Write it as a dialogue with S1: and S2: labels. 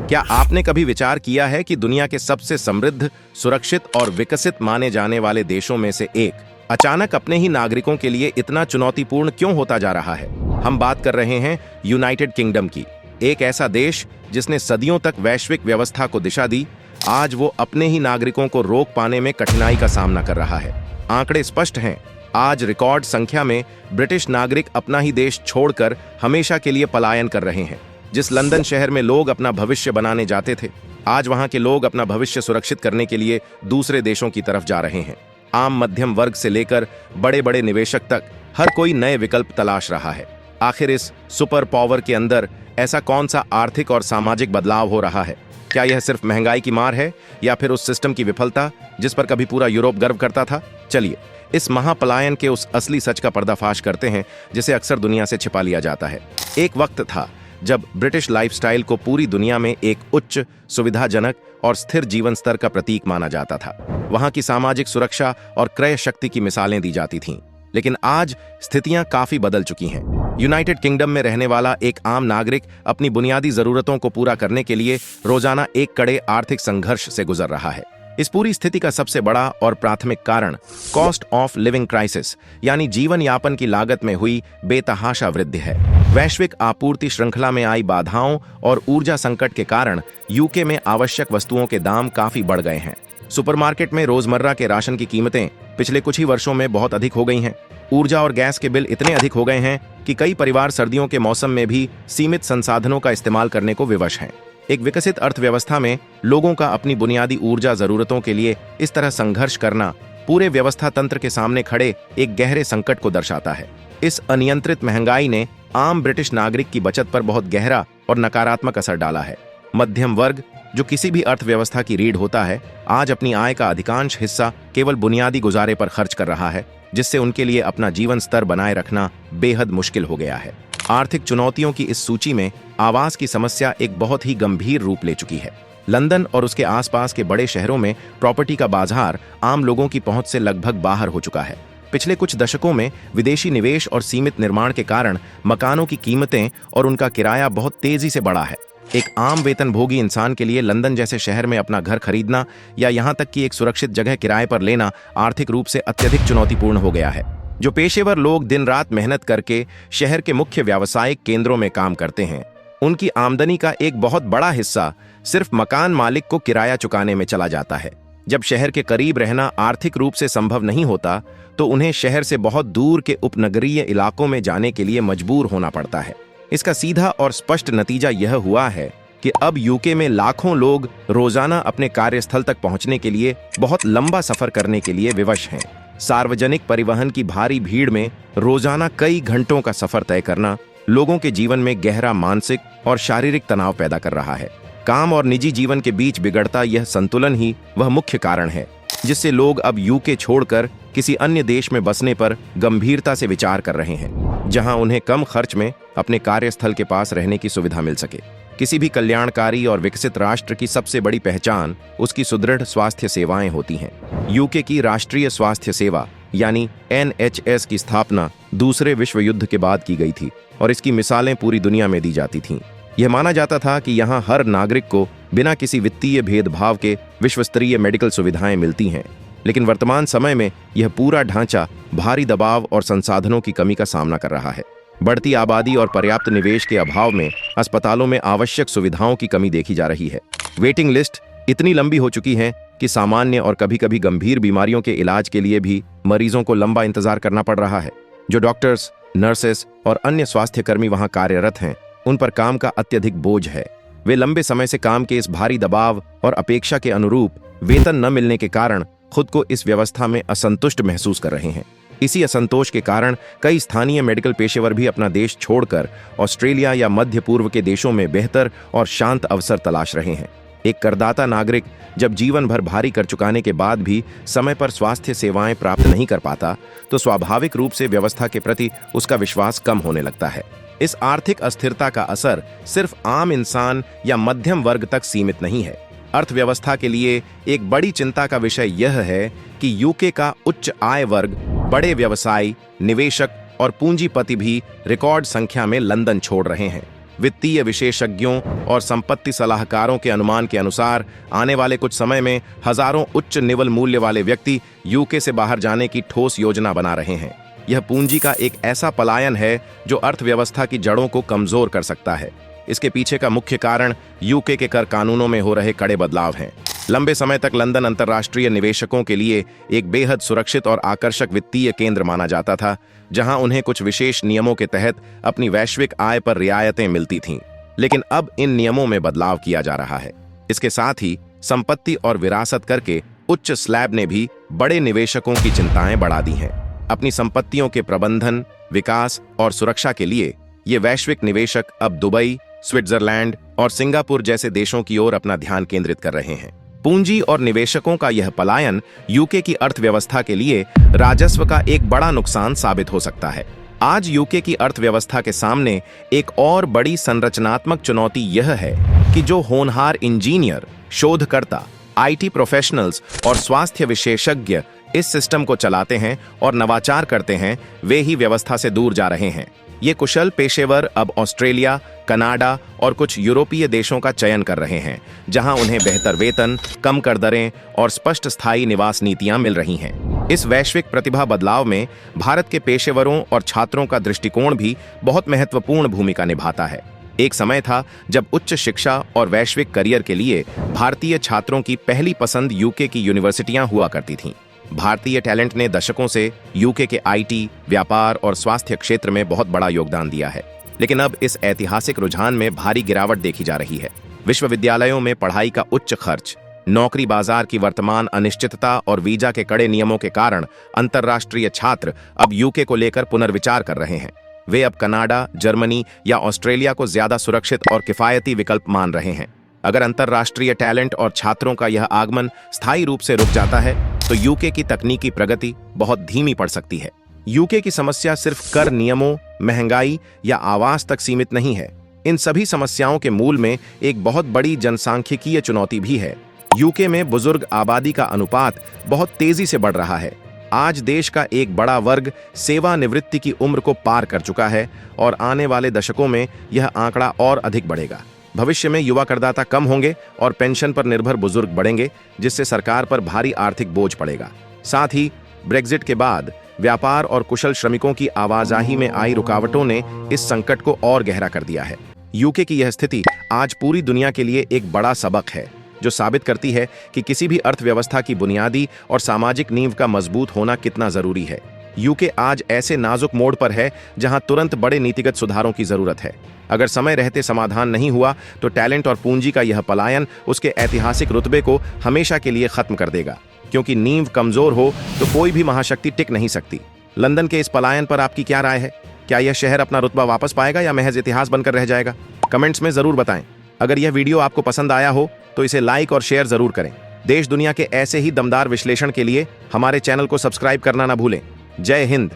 S1: क्या आपने कभी विचार किया है कि दुनिया के सबसे समृद्ध, सुरक्षित और विकसित माने जाने वाले देशों में से एक अचानक अपने ही नागरिकों के लिए इतना चुनौतीपूर्ण क्यों होता जा रहा है? हम बात कर रहे हैं यूनाइटेड किंगडम की। एक ऐसा देश जिसने सदियों तक वैश्विक व्यवस्था को दिशा दी, आज वो अपने ही नागरिकों को रोक पाने में कठिनाई का सामना कर रहा है। आंकड़े स्पष्ट हैं। आज रिकॉर्ड संख्या में ब्रिटिश नागरिक अपना ही देश छोड़कर हमेशा के लिए पलायन कर रहे हैं। जिस लंदन शहर में लोग अपना भविष्य बनाने जाते थे, आज वहां के लोग अपना भविष्य सुरक्षित करने के लिए दूसरे देशों की तरफ जा रहे हैं। आम मध्यम वर्ग से लेकर बड़े बड़े निवेशक तक हर कोई नए विकल्प तलाश रहा है। आखिर इस सुपर पावर के अंदर ऐसा कौन सा आर्थिक और सामाजिक बदलाव हो रहा है? क्या यह सिर्फ महंगाई की मार है या फिर उस सिस्टम की विफलता जिस पर कभी पूरा यूरोप गर्व करता था? चलिए इस महापलायन के उस असली सच का पर्दाफाश करते हैं जिसे अक्सर दुनिया से छिपा लिया जाता है। एक वक्त था जब ब्रिटिश लाइफस्टाइल को पूरी दुनिया में एक उच्च, सुविधाजनक और स्थिर जीवन स्तर का प्रतीक माना जाता था। वहां की सामाजिक सुरक्षा और क्रय शक्ति की मिसालें दी जाती थीं। लेकिन आज स्थितियां काफी बदल चुकी हैं। यूनाइटेड किंगडम में रहने वाला एक आम नागरिक अपनी बुनियादी जरूरतों को पूरा करने के लिए रोजाना एक कड़े आर्थिक संघर्ष से गुजर रहा है। इस पूरी स्थिति का सबसे बड़ा और प्राथमिक कारण कॉस्ट ऑफ लिविंग क्राइसिस यानी जीवन यापन की लागत में हुई बेतहाशा वृद्धि है। वैश्विक आपूर्ति श्रृंखला में आई बाधाओं और ऊर्जा संकट के कारण यूके में आवश्यक वस्तुओं के दाम काफी बढ़ गए हैं। सुपरमार्केट में रोजमर्रा के राशन की कीमतें पिछले कुछ ही वर्षों में बहुत अधिक हो गई हैं। ऊर्जा और गैस के बिल इतने अधिक हो गए हैं कि कई परिवार सर्दियों के मौसम में भी सीमित संसाधनों का इस्तेमाल करने को विवश हैं। एक विकसित अर्थव्यवस्था में लोगों का अपनी बुनियादी ऊर्जा जरूरतों के लिए इस तरह संघर्ष करना पूरे व्यवस्था तंत्र के सामने खड़े एक गहरे संकट को दर्शाता है। इस अनियंत्रित महंगाई ने आम ब्रिटिश नागरिक की बचत पर बहुत गहरा और नकारात्मक असर डाला है। मध्यम वर्ग, जो किसी भी अर्थव्यवस्था की रीढ़ होता है, आज अपनी आय का अधिकांश हिस्सा केवल बुनियादी गुजारे पर खर्च कर रहा है, जिससे उनके लिए अपना जीवन स्तर बनाए रखना बेहद मुश्किल हो गया है। आर्थिक चुनौतियों की इस सूची में आवास की समस्या एक बहुत ही गंभीर रूप ले चुकी है। लंदन और उसके आसपास के बड़े शहरों में प्रॉपर्टी का बाजार आम लोगों की पहुंच से लगभग बाहर हो चुका है। पिछले कुछ दशकों में विदेशी निवेश और सीमित निर्माण के कारण मकानों की कीमतें और उनका किराया बहुत तेजी से बढ़ा है। एक आम वेतनभोगी इंसान के लिए लंदन जैसे शहर में अपना घर खरीदना या यहां तक कि एक सुरक्षित जगह किराए पर लेना आर्थिक रूप से अत्यधिक चुनौतीपूर्ण हो गया है। जो पेशेवर लोग दिन रात मेहनत करके शहर के मुख्य व्यावसायिक केंद्रों में काम करते हैं, उनकी आमदनी का एक बहुत बड़ा हिस्सा सिर्फ मकान मालिक को किराया चुकाने में चला जाता है। जब शहर के करीब रहना आर्थिक रूप से संभव नहीं होता, तो उन्हें शहर से बहुत दूर के उपनगरीय इलाकों में जाने के लिए मजबूर होना पड़ता है। इसका सीधा और स्पष्ट नतीजा यह हुआ है कि अब यूके में लाखों लोग रोजाना अपने कार्यस्थल तक पहुंचने के लिए बहुत लंबा सफर करने के लिए विवश हैं। सार्वजनिक परिवहन की भारी भीड़ में रोजाना कई घंटों का सफर तय करना लोगों के जीवन में गहरा मानसिक और शारीरिक तनाव पैदा कर रहा है। काम और निजी जीवन के बीच बिगड़ता यह संतुलन ही वह मुख्य कारण है जिससे लोग अब यूके छोड़कर किसी अन्य देश में बसने पर गंभीरता से विचार कर रहे हैं, जहां उन्हें कम खर्च में अपने कार्यस्थल के पास रहने की सुविधा मिल सके। किसी भी कल्याणकारी और विकसित राष्ट्र की सबसे बड़ी पहचान उसकी सुदृढ़ स्वास्थ्य सेवाएं होती हैं। यूके की राष्ट्रीय स्वास्थ्य सेवा यानी NHS की स्थापना दूसरे विश्व युद्ध के बाद की गई थी और इसकी मिसालें पूरी दुनिया में दी जाती थीं। यह माना जाता था कि यहाँ हर नागरिक को बिना किसी वित्तीय भेदभाव के विश्वस्तरीय मेडिकल सुविधाएं मिलती हैं। लेकिन वर्तमान समय में यह पूरा ढांचा भारी दबाव और संसाधनों की कमी का सामना कर रहा है। बढ़ती आबादी और पर्याप्त निवेश के अभाव में अस्पतालों में आवश्यक सुविधाओं की कमी देखी जा रही है। वेटिंग लिस्ट इतनी लंबी हो चुकी है कि सामान्य और कभी-कभी गंभीर बीमारियों के इलाज के लिए भी मरीजों को लंबा इंतजार करना पड़ रहा है। जो डॉक्टर्स, नर्सेस और अन्य स्वास्थ्यकर्मी वहां कार्यरत हैं, उन पर काम का अत्यधिक बोझ है। वे लंबे समय से काम के इस भारी दबाव और अपेक्षा के अनुरूप वेतन न मिलने के कारण खुद को इस व्यवस्था में असंतुष्ट महसूस कर रहे हैं। इसी असंतोष के कारण कई स्थानीय मेडिकल पेशेवर भी अपना देश छोड़कर ऑस्ट्रेलिया या मध्य पूर्व के देशों में बेहतर और शांत अवसर तलाश रहे हैं। एक करदाता नागरिक जब जीवन भर भारी कर चुकाने के बाद भी समय पर स्वास्थ्य सेवाएं प्राप्त नहीं कर पाता, तो स्वाभाविक रूप से व्यवस्था के प्रति उसका विश्वास कम होने लगता है। इस आर्थिक अस्थिरता का असर सिर्फ आम इंसान या मध्यम वर्ग तक सीमित नहीं है। अर्थव्यवस्था के लिए एक बड़ी चिंता का विषय यह है कि यूके का उच्च आय वर्ग, बड़े व्यवसायी, निवेशक और पूंजीपति भी रिकॉर्ड संख्या में लंदन छोड़ रहे हैं। वित्तीय विशेषज्ञों और संपत्ति सलाहकारों के अनुमान के अनुसार आने वाले कुछ समय में हजारों उच्च निवल मूल्य वाले व्यक्ति यूके से बाहर जाने की ठोस योजना बना रहे हैं। यह पूंजी का एक ऐसा पलायन है जो अर्थव्यवस्था की जड़ों को कमजोर कर सकता है। इसके पीछे का मुख्य कारण यूके के कर कानूनों में हो रहे कड़े बदलाव हैं। लंबे समय तक लंदन अंतर्राष्ट्रीय निवेशकों के लिए एक बेहद सुरक्षित और आकर्षक वित्तीय केंद्र माना जाता था, जहां उन्हें कुछ विशेष नियमों के तहत अपनी वैश्विक आय पर रियायतें मिलती थीं। लेकिन अब इन नियमों में बदलाव किया जा रहा है। इसके साथ ही संपत्ति और विरासत कर के उच्च स्लैब ने भी बड़े निवेशकों की चिंताएं बढ़ा दी हैं। अपनी संपत्तियों के प्रबंधन, विकास और सुरक्षा के लिए ये वैश्विक निवेशक अब दुबई, स्विट्जरलैंड और सिंगापुर जैसे देशों की ओर अपना ध्यान केंद्रित कर रहे हैं। पूंजी और निवेशकों का यह पलायन यूके की अर्थव्यवस्था के लिए राजस्व का एक बड़ा नुकसान साबित हो सकता है। आज यूके की अर्थव्यवस्था के सामने एक और बड़ी संरचनात्मक चुनौती यह है कि जो होनहार इंजीनियर, शोधकर्ता, आईटी प्रोफेशनल्स और स्वास्थ्य विशेषज्ञ इस सिस्टम को चलाते हैं और नवाचार करते हैं, वे ही व्यवस्था से दूर जा रहे हैं। ये कुशल पेशेवर अब ऑस्ट्रेलिया, कनाडा और कुछ यूरोपीय देशों का चयन कर रहे हैं, जहां उन्हें बेहतर वेतन, कम कर दरें और स्पष्ट स्थायी निवास नीतियां मिल रही हैं। इस वैश्विक प्रतिभा बदलाव में भारत के पेशेवरों और छात्रों का दृष्टिकोण भी बहुत महत्वपूर्ण भूमिका निभाता है। एक समय था जब उच्च शिक्षा और वैश्विक करियर के लिए भारतीय छात्रों की पहली पसंद यूके की यूनिवर्सिटियां हुआ करती थीं। भारतीय टैलेंट ने दशकों से यूके के आईटी, व्यापार और स्वास्थ्य क्षेत्र में बहुत बड़ा योगदान दिया है। लेकिन अब इस ऐतिहासिक रुझान में भारी गिरावट देखी जा रही है। विश्वविद्यालयों में पढ़ाई का उच्च खर्च, नौकरी बाजार की वर्तमान अनिश्चितता और वीजा के कड़े नियमों के कारण अंतर्राष्ट्रीय छात्र अब यूके को लेकर पुनर्विचार कर रहे हैं। वे अब कनाडा, जर्मनी या ऑस्ट्रेलिया को ज्यादा सुरक्षित और किफायती विकल्प मान रहे हैं। अगर अंतर्राष्ट्रीय टैलेंट और छात्रों का यह आगमन स्थायी रूप से रुक जाता है तो यूके की तकनीकी प्रगति बहुत धीमी पड़ सकती है। यूके की समस्या सिर्फ कर नियमों, महंगाई या आवास तक सीमित नहीं है। इन सभी समस्याओं के मूल में एक बहुत बड़ी जनसांख्यिकीय चुनौती भी है। यूके में बुजुर्ग आबादी का अनुपात बहुत तेजी से बढ़ रहा है। आज देश का एक बड़ा वर्ग सेवानिवृत्ति की उम्र को पार कर चुका है और आने वाले दशकों में यह आंकड़ा और अधिक बढ़ेगा। भविष्य में युवा करदाता कम होंगे और पेंशन पर निर्भर बुजुर्ग बढ़ेंगे, जिससे सरकार पर भारी आर्थिक बोझ पड़ेगा। साथ ही ब्रेक्जिट के बाद व्यापार और कुशल श्रमिकों की आवाजाही में आई रुकावटों ने इस संकट को और गहरा कर दिया है। यूके की यह स्थिति आज पूरी दुनिया के लिए एक बड़ा सबक है, जो साबित करती है कि किसी भी अर्थव्यवस्था की बुनियादी और सामाजिक नींव का मजबूत होना कितना जरूरी है। यूके आज ऐसे नाजुक मोड़ पर है जहां तुरंत बड़े नीतिगत सुधारों की जरूरत है। अगर समय रहते समाधान नहीं हुआ तो टैलेंट और पूंजी का यह पलायन उसके ऐतिहासिक रुतबे को हमेशा के लिए खत्म कर देगा, क्योंकि नींव कमजोर हो तो कोई भी महाशक्ति टिक नहीं सकती। लंदन के इस पलायन पर आपकी क्या राय है? क्या यह शहर अपना रुतबा वापस पाएगा या महज इतिहास बनकर रह जाएगा? कमेंट्स में जरूर बताएं। अगर यह वीडियो आपको पसंद आया हो तो इसे लाइक और शेयर जरूर करें। देश दुनिया के ऐसे ही दमदार विश्लेषण के लिए हमारे चैनल को सब्सक्राइब करना ना भूलें। जय हिंद।